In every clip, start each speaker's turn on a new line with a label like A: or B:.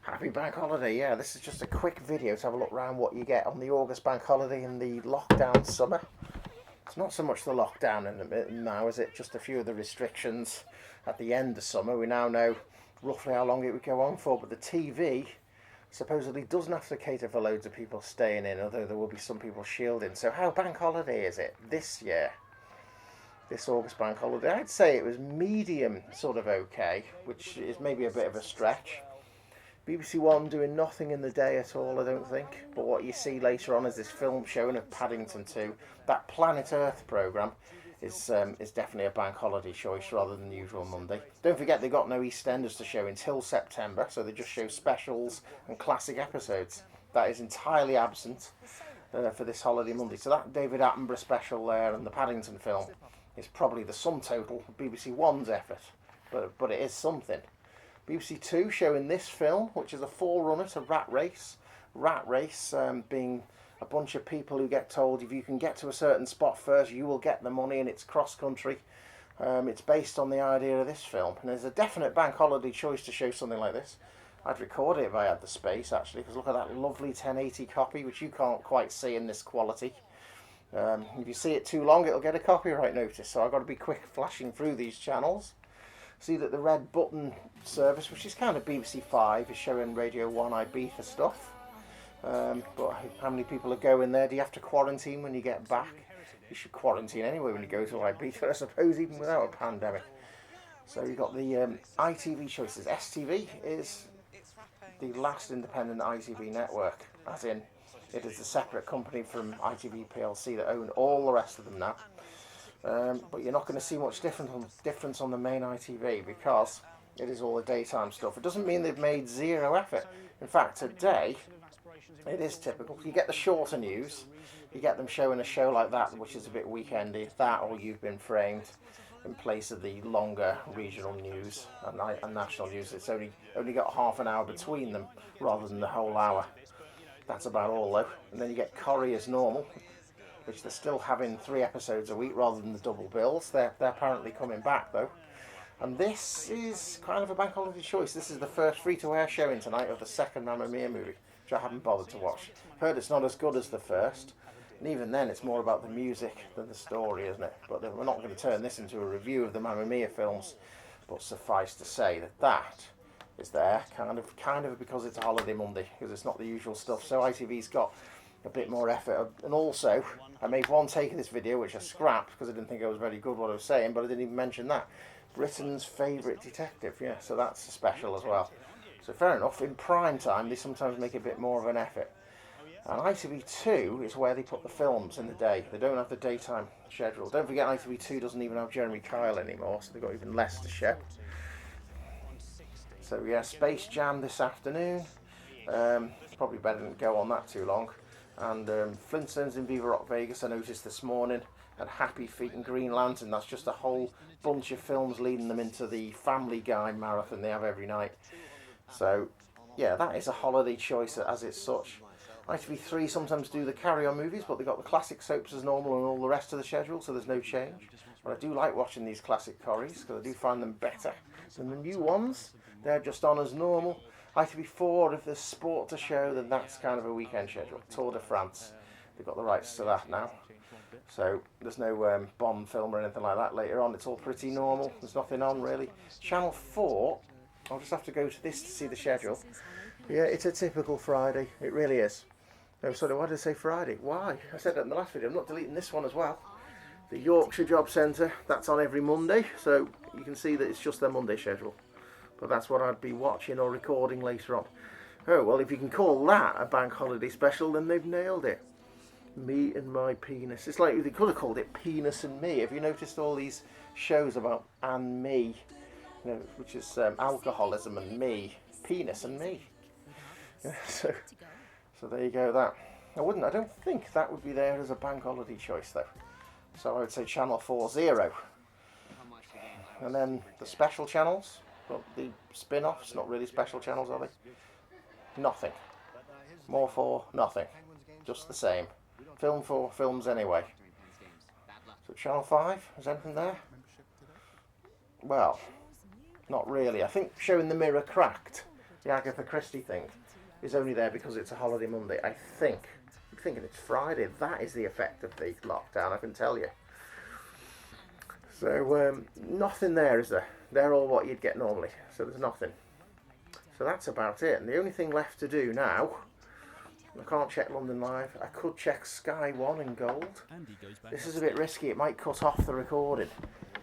A: Happy bank holiday, yeah. This is just a quick video to have a look around what you get on the August bank holiday in the lockdown summer. It's not so much the lockdown now, is it? Just a few of the restrictions at the end of summer. We now know roughly how long it would go on for, but the TV supposedly doesn't have to cater for loads of people staying in, although there will be some people shielding. So how bank holiday is it this year? This August bank holiday? I'd say it was medium sort of okay, which is maybe a bit of a stretch. BBC One doing nothing in the day at all, I don't think. But what you see later on is this film showing of Paddington 2. That Planet Earth programme is definitely a bank holiday choice rather than the usual Monday. Don't forget they've got no EastEnders to show until September, so they just show specials and classic episodes. That is entirely absent for this holiday Monday. So that David Attenborough special there and the Paddington film is probably the sum total of BBC One's effort. But it is something. BBC Two showing this film, which is a forerunner to Rat Race. Rat Race being a bunch of people who get told if you can get to a certain spot first, you will get the money, and it's cross-country. It's based on the idea of this film, and there's a definite bank holiday choice to show something like this. I'd record it if I had the space, actually, because look at that lovely 1080 copy, which you can't quite see in this quality. If you see it too long, it'll get a copyright notice, so I've got to be quick flashing through these channels. See that the red button service, which is kind of BBC 5, is showing Radio 1 Ibiza stuff. But how many people are going there? Do you have to quarantine when you get back? You should quarantine anyway when you go to Ibiza, I suppose, even without a pandemic. So you've got the ITV choices. STV is the last independent ITV network, as in it is a separate company from ITV PLC that own all the rest of them now. But you're not going to see much difference on the main ITV because it is all the daytime stuff. It doesn't mean they've made zero effort. In fact, today, it is typical. You get the shorter news, you get them showing a show like that, which is a bit weekendy, that or You've Been Framed, in place of the longer regional news and national news. It's only got half an hour between them rather than the whole hour. That's about all though. And then you get Corrie as normal, which they're still having 3 episodes a week rather than the double bills. They're apparently coming back though. And this is kind of a bank holiday choice. This is the first free-to-air showing tonight of the second Mamma Mia movie, which I haven't bothered to watch. I've heard it's not as good as the first, and even then it's more about the music than the story, isn't it? But we're not going to turn this into a review of the Mamma Mia films, but suffice to say that is there kind of because it's a holiday Monday, because it's not the usual stuff. So ITV's got a bit more effort. And also, I made one take of this video which I scrapped because I didn't think I was very good what I was saying, but I didn't even mention that. Britain's favourite detective, yeah, so that's a special as well. So fair enough, in prime time they sometimes make a bit more of an effort. And ITV2 is where they put the films in the day. They don't have the daytime schedule. Don't forget ITV2 doesn't even have Jeremy Kyle anymore, so they've got even less to show. So yeah, Space Jam this afternoon. Probably better than go on that too long. And Flintstones in Viva Rock Vegas I noticed this morning, and Happy Feet and Green Lantern. That's just a whole bunch of films leading them into the Family Guy marathon they have every night. So yeah, that is a holiday choice as it's such. ITV3 sometimes do the carry-on movies, but they've got the classic soaps as normal and all the rest of the schedule, so there's no change. But I do like watching these classic Corries because I do find them better than the new ones. They're just on as normal. ITV4, if there's sport to show, then that's kind of a weekend schedule. Tour de France, they've got the rights to that now. So there's no Bond film or anything like that later on. It's all pretty normal. There's nothing on really. Channel 4, I'll just have to go to this to see the schedule. Yeah, it's a typical Friday. It really is. No, sorry, why did I say Friday? Why? I said that in the last video. I'm not deleting this one as well. The Yorkshire Job Centre, that's on every Monday. So you can see that it's just their Monday schedule. But that's what I'd be watching or recording later on. Oh, well, if you can call that a bank holiday special, then they've nailed it. Me and my penis. It's like they could have called it Penis and Me. Have you noticed all these shows about and me? You know, which is alcoholism and me. Penis and me. Yeah, so there you go, that. I don't think that would be there as a bank holiday choice, though. So I would say Channel 4 0. And then the special channels. Well, the spin-offs, not really special channels, are they? Nothing. More for nothing. Just the same. Film for films anyway. So Channel 5, is anything there? Well, not really. I think Showing the Mirror Cracked the Agatha Christie thing is only there because it's a holiday Monday. I think. I'm thinking it's Friday. That is the effect of the lockdown, I can tell you. So nothing there, is there? They're all what you'd get normally. So there's nothing. So that's about it. And the only thing left to do now, I can't check London Live. I could check Sky One in gold. This is a bit risky. It might cut off the recording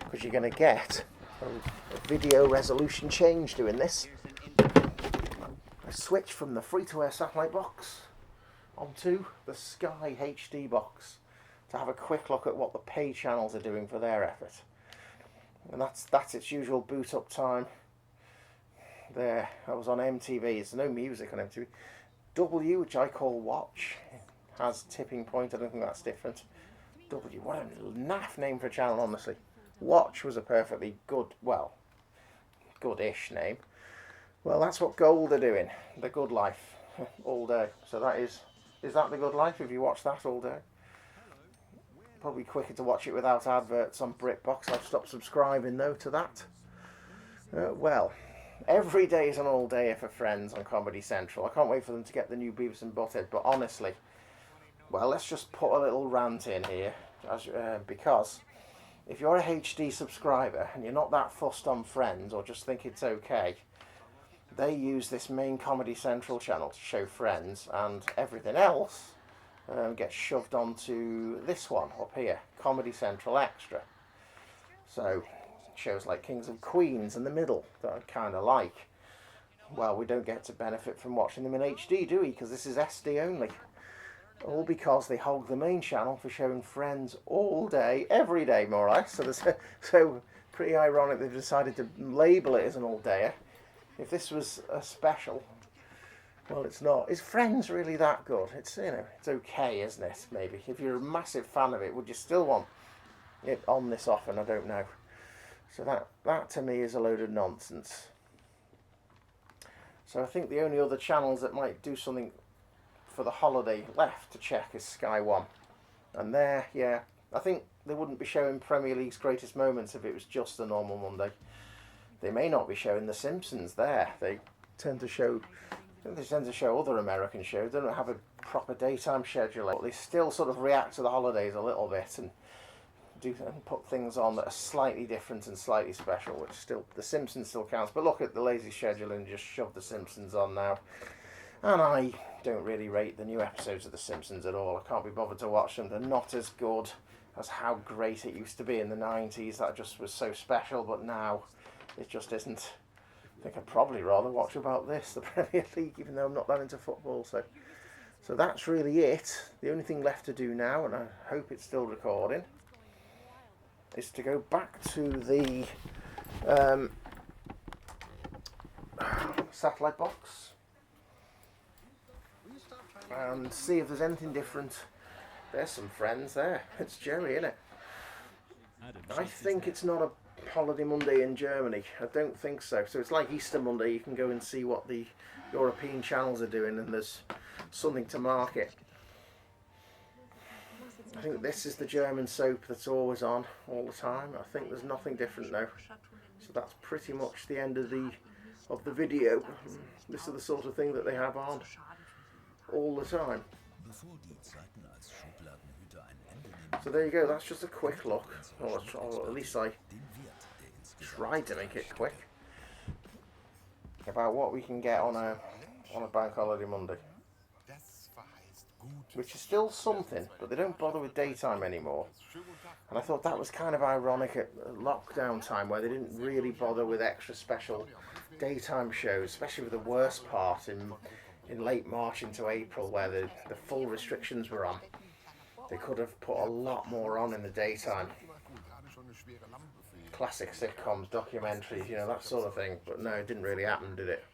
A: because you're going to get a video resolution change doing this. I switched from the free-to-air satellite box onto the Sky HD box to have a quick look at what the pay channels are doing for their effort. And that's its usual boot up time. There, I was on MTV. There's no music on MTV. W, which I call Watch, has Tipping Point. I don't think that's different. W, what a naff name for a channel, honestly. Watch was a perfectly good, well, good-ish name. Well, that's what Gold are doing. The Good Life, all day. So that is that The Good Life if you watch that all day? Probably quicker to watch it without adverts on BritBox. I've stopped subscribing, though, to that. Well, every day is an all-dayer for Friends on Comedy Central. I can't wait for them to get the new Beavis and Butthead, but honestly, well, let's just put a little rant in here, because if you're a HD subscriber and you're not that fussed on Friends or just think it's okay, they use this main Comedy Central channel to show Friends, and everything else gets shoved onto this one up here, Comedy Central Extra. So shows like Kings and Queens in the middle that I kind of like. Well, we don't get to benefit from watching them in HD, do we? Because this is SD only. All because they hog the main channel for showing Friends all day, every day, more or less. So pretty ironic they've decided to label it as an all-dayer. If this was a special, well, it's not. Is Friends really that good? It's, you know, it's okay, isn't it? Maybe if you're a massive fan of it, would you still want it on this often? I don't know. So that to me is a load of nonsense. So I think the only other channels that might do something for the holiday left to check is Sky One, and there, yeah, I think they wouldn't be showing Premier League's greatest moments if it was just a normal Monday. They may not be showing The Simpsons there. They tend to show other American shows. They don't have a proper daytime schedule. They still sort of react to the holidays a little bit and put things on that are slightly different and slightly special, which still, The Simpsons still counts. But look at the lazy schedule and just shove The Simpsons on now. And I don't really rate the new episodes of The Simpsons at all. I can't be bothered to watch them. They're not as good as how great it used to be in the 90s. That just was so special, but now it just isn't. I think I'd probably rather watch about this, the Premier League, even though I'm not that into football. So that's really it. The only thing left to do now, and I hope it's still recording, is to go back to the satellite box and see if there's anything different. There's some Friends there. It's Jerry, isn't it? I think it's not a holiday Monday in Germany. I don't think so. So it's like Easter Monday. You can go and see what the European channels are doing, and there's something to market. I think this is the German soap that's always on all the time. I think there's nothing different now. So that's pretty much the end of the video. This is the sort of thing that they have on all the time. So there you go. That's just a quick look, or at least I tried to make it quick, about what we can get on a bank holiday Monday, which is still something, but they don't bother with daytime anymore. And I thought that was kind of ironic at lockdown time, where they didn't really bother with extra special daytime shows, especially with the worst part in late March into April, where the full restrictions were on. They could have put a lot more on in the daytime. Classic sitcoms, documentaries, you know, that sort of thing. But no, it didn't really happen, did it?